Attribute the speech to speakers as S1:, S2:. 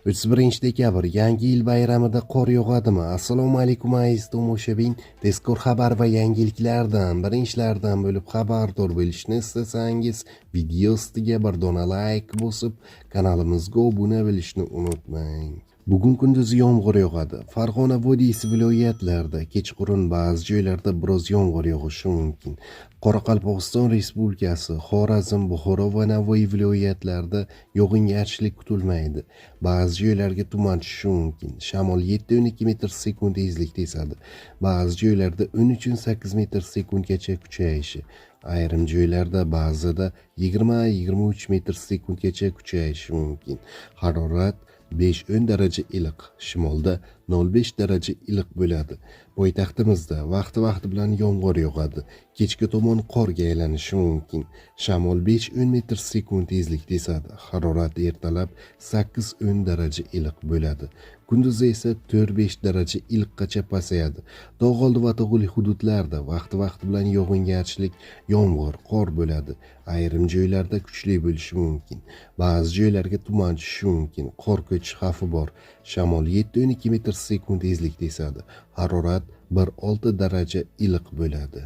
S1: 31 dekabr Yangi yil bayramida qor yog'adimi? Assalomu alaykum aziz tomoshabin. Tezkor xabar va yangiliklardan, birinchilardan bo'lib xabardor bo'lishni istasangiz, video ostiga bir dona like bosib, kanalimizga obuna bo'lishni unutmang. Bugun kunduz yomg'ir yog'adi. Farg'ona vodiysi viloyatlarida kechqurun ba'zi joylarda biroz yomg'ir yog'ishi mumkin. Qoraqalpog'iston Respublikasi, Xorazm, Buxoro va Navoiy viloyatlarida yog'ingarchilik kutilmaydi. Ba'zi joylarga tuman tushishi mumkin. Shamol 7-12 metr sekund tezlikda esadi. Ba'zi joylarda 13-8 metr sekundgacha kuchayishi. Ayrim joylarda ba'zida 20-23 metr sekundgacha kuchayishi mumkin. Harorat 5-10 daraja iliq, shimolda 0,5 daraja iliq bo'ladi. Poytaxtimizda vaqti bilan yomg'ir yog'adi. Kechga tomon qorga aylanishi mumkin. Shamol 5-10 metr sekund tezlikda esadi. Harorat ertalab 8-10 daraja iliq bo'ladi. Kunduz esa 4-5 daraja iliqqacha pasayadi. Tog'oldi va tog'li hududlarda vaqti bilan yog'ingarchilik, yomg'ir, qor bo'ladi. Ayrim joylarda kuchli bo'lishi mumkin. Ba'zi joylarga tuman tushishi mumkin. Qor ko'chish xavfi bor. Shamol 7-12 metr sekund tezlikda esadi. Harorat 1-6 daraja iliq bo'ladi.